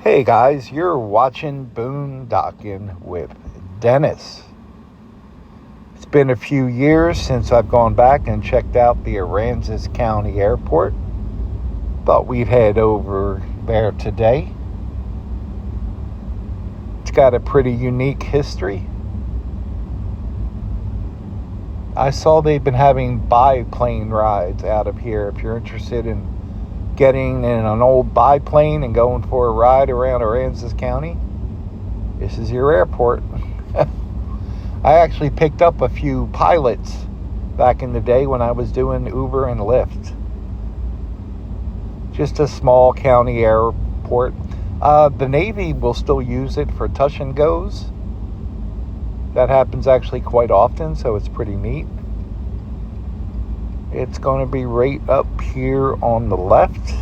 Hey guys, you're watching Boondocking with Dennis. It's been a few years since I've gone back and checked out the Aransas County Airport. Thought we'd head over there today. It's got a pretty unique history. I saw they've been having biplane rides out of here. If you're interested in getting in an old biplane and going for a ride around Aransas County, this is your airport. I actually picked up a few pilots back in the day when I was doing Uber and Lyft. Just a small county airport. The Navy will still use it for touch and goes. That happens actually quite often, so it's pretty neat. It's going to be right up here on the left.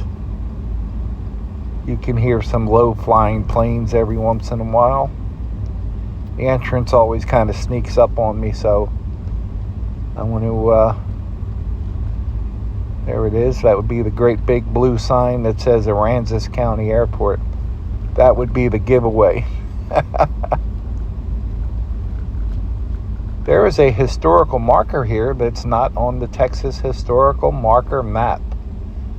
You can hear some low-flying planes every once in a while. The entrance always kind of sneaks up on me, so I want to... there it is. That would be the great big blue sign that says Aransas County Airport. That would be the giveaway. There is a historical marker here that's not on the Texas Historical Marker map.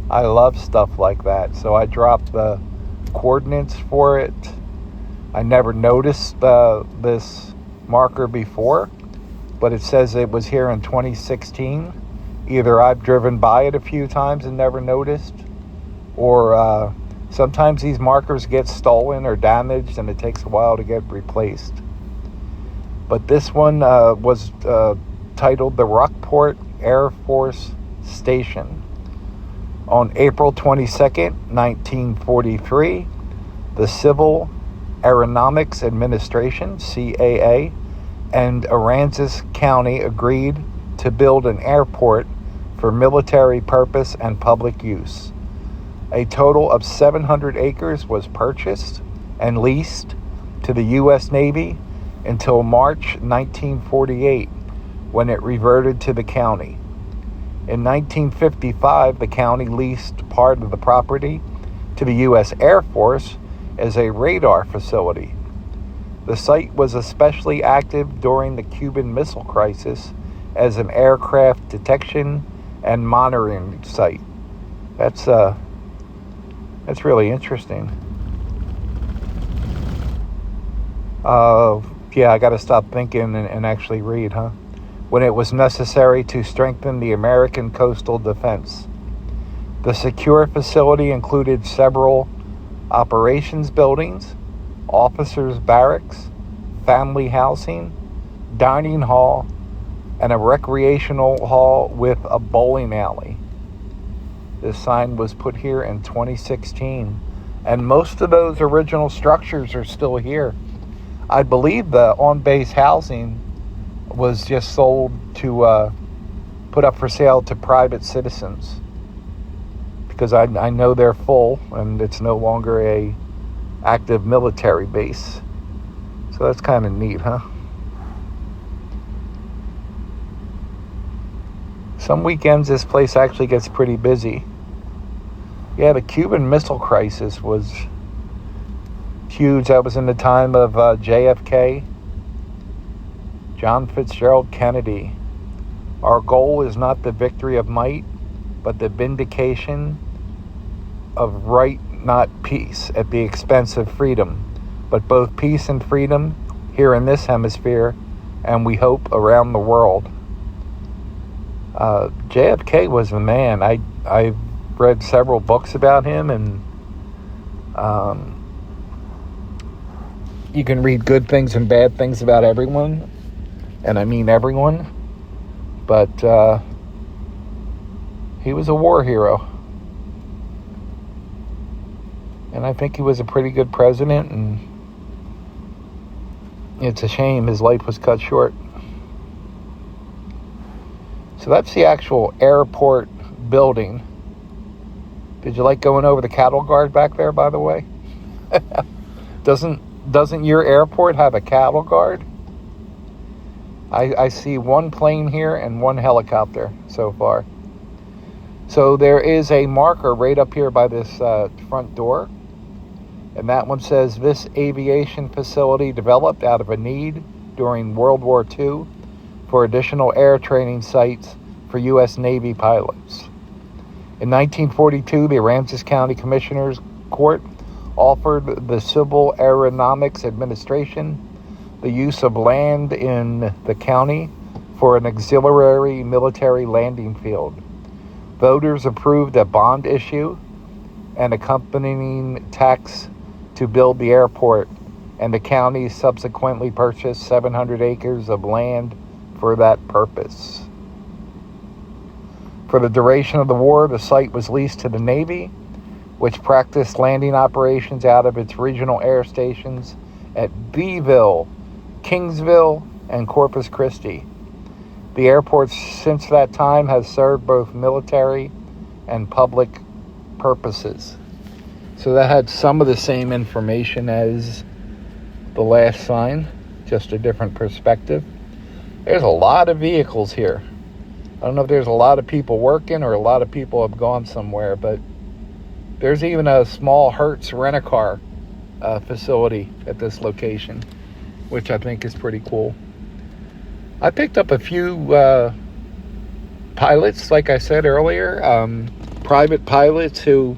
I love stuff like that, so I dropped the coordinates for it. I never noticed this marker before, but it says it was here in 2016. Either I've driven by it a few times and never noticed, or sometimes these markers get stolen or damaged and it takes a while to get replaced. But this one was titled the Rockport Air Force Station. On April 22nd, 1943, the Civil Aeronautics Administration, CAA, and Aransas County agreed to build an airport for military purpose and public use. A total of 700 acres was purchased and leased to the U.S. Navy until March 1948, when it reverted to the county. In 1955, the county leased part of the property to the U.S. Air Force as a radar facility. The site was especially active during the Cuban Missile Crisis as an aircraft detection and monitoring site. That's really interesting. Yeah, I got to stop thinking and actually read, huh? When it was necessary to strengthen the American coastal defense. The secure facility included several operations buildings, officers' barracks, family housing, dining hall, and a recreational hall with a bowling alley. This sign was put here in 2016, and most of those original structures are still here. I believe the on-base housing was just sold to put up for sale to private citizens, because I know they're full and it's no longer a active military base. So that's kind of neat, huh? Some weekends this place actually gets pretty busy. Yeah, the Cuban Missile Crisis was huge. That was in the time of JFK, John Fitzgerald Kennedy. Our goal is not the victory of might, but the vindication of right, not peace, at the expense of freedom. But both peace and freedom here in this hemisphere, and we hope around the world. JFK was the man. I've read several books about him, and you can read good things and bad things about everyone, and I mean everyone, but he was a war hero, and I think he was a pretty good president, and it's a shame his life was cut short. So that's the actual airport building. Did you like going over the cattle guard back there, by the way? Doesn't your airport have a cattle guard? I see one plane here and one helicopter so far. So there is a marker right up here by this front door And that one says, this aviation facility developed out of a need during World War II for additional air training sites for U.S. Navy pilots. In 1942, the Aransas County Commissioners Court offered the Civil Aeronautics Administration the use of land in the county for an auxiliary military landing field. Voters approved a bond issue and accompanying tax to build the airport, and the county subsequently purchased 700 acres of land for that purpose. For the duration of the war, the site was leased to the Navy, which practiced landing operations out of its regional air stations at Beeville, Kingsville, and Corpus Christi. The airport since that time has served both military and public purposes. So that had some of the same information as the last sign, just a different perspective. There's a lot of vehicles here. I don't know if there's a lot of people working or a lot of people have gone somewhere, but there's even a small Hertz rent-a-car facility at this location, which I think is pretty cool. I picked up a few pilots, like I said earlier, private pilots who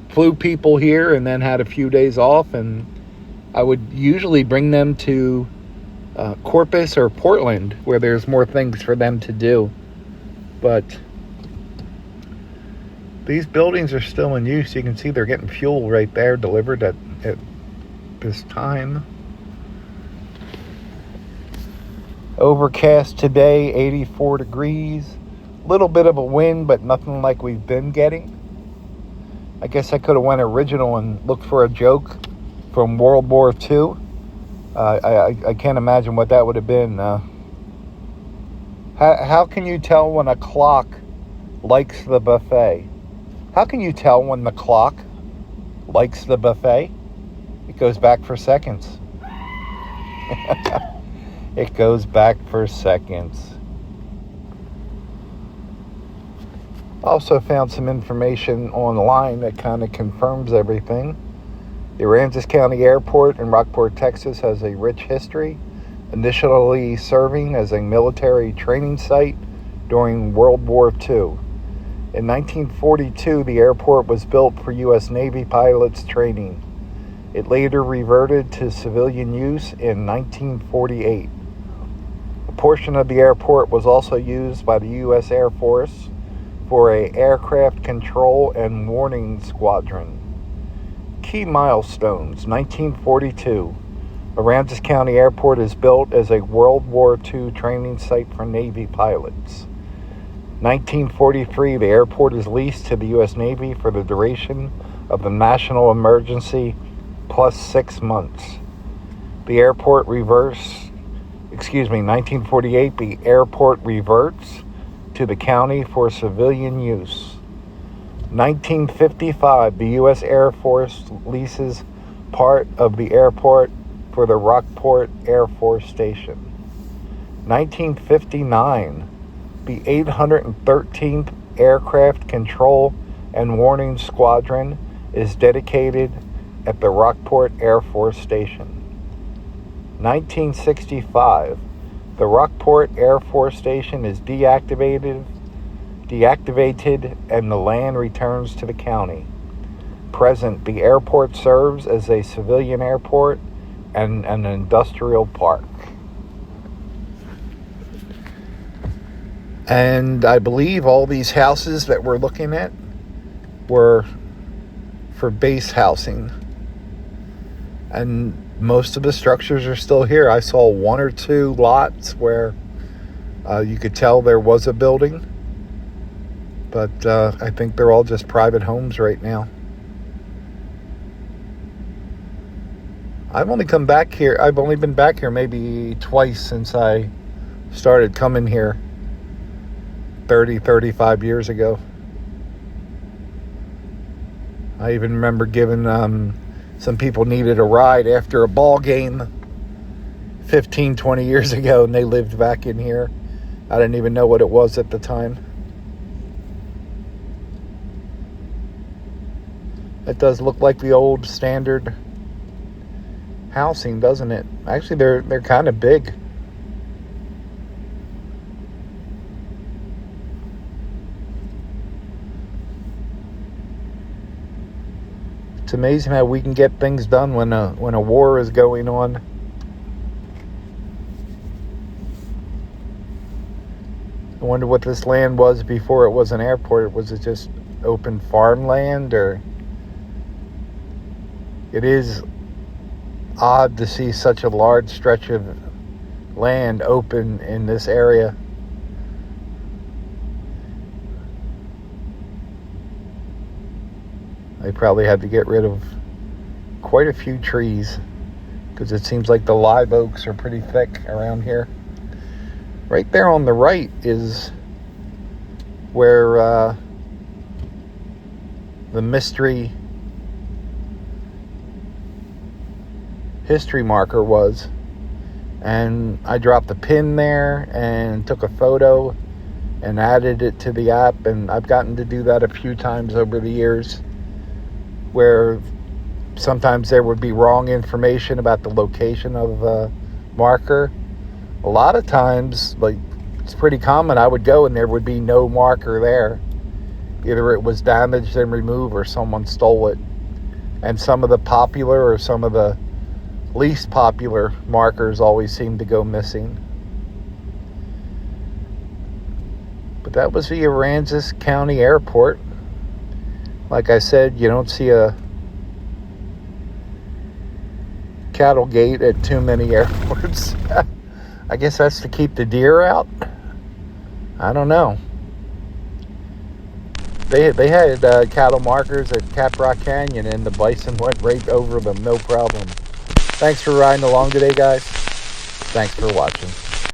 flew people here and then had a few days off, and I would usually bring them to Corpus or Portland, where there's more things for them to do. But these buildings are still in use. You can see they're getting fuel right there delivered at this time. Overcast today, 84 degrees. Little bit of a wind, but nothing like we've been getting. I guess I could have went original and looked for a joke from World War II. I can't imagine what that would have been. How can you tell when a clock likes the buffet? How can you tell when the clock likes the buffet? It goes back for seconds. It goes back for seconds. Also found some information online that kind of confirms everything. The Aransas County Airport in Rockport, Texas has a rich history, initially serving as a military training site during World War II. In 1942, the airport was built for U.S. Navy pilots training. It later reverted to civilian use in 1948. A portion of the airport was also used by the U.S. Air Force for an aircraft control and warning squadron. Key milestones: 1942. Aransas County Airport is built as a World War II training site for Navy pilots. 1943, the airport is leased to the U.S. Navy for the duration of the national emergency plus 6 months. The airport 1948, the airport reverts to the county for civilian use. 1955, the U.S. Air Force leases part of the airport for the Rockport Air Force Station. 1959, the 813th Aircraft Control and Warning Squadron is dedicated at the Rockport Air Force Station. 1965, the Rockport Air Force Station is deactivated and the land returns to the county. Present, the airport serves as a civilian airport and an industrial park. And I believe all these houses that we're looking at were for base housing. And most of the structures are still here. I saw one or two lots where you could tell there was a building. But I think they're all just private homes right now. I've only been back here maybe twice since I started coming here 35 years ago. I even remember giving some people needed a ride after a ball game 15, 20 years ago, and they lived back in here. I didn't even know what it was at the time. It does look like the old standard housing, doesn't it? Actually, they're kind of big. It's amazing how we can get things done when a war is going on. I wonder what this land was before it was an airport. Was it just open farmland, or... It is odd to see such a large stretch of land open in this area. They probably had to get rid of quite a few trees, because it seems like the live oaks are pretty thick around here. Right there on the right is where the mystery history marker was, and I dropped a pin there and took a photo and added it to the app, and I've gotten to do that a few times over the years, where sometimes there would be wrong information about the location of the marker. A lot of times, like, it's pretty common, I would go and there would be no marker there. Either it was damaged and removed or someone stole it. And some of the popular or some of the least popular markers always seem to go missing. But that was the Aransas County Airport. Like I said, you don't see a cattle gate at too many airports. I guess that's to keep the deer out. I don't know. They had cattle markers at Caprock Canyon, and the bison went right over them, no problem. Thanks for riding along today, guys. Thanks for watching.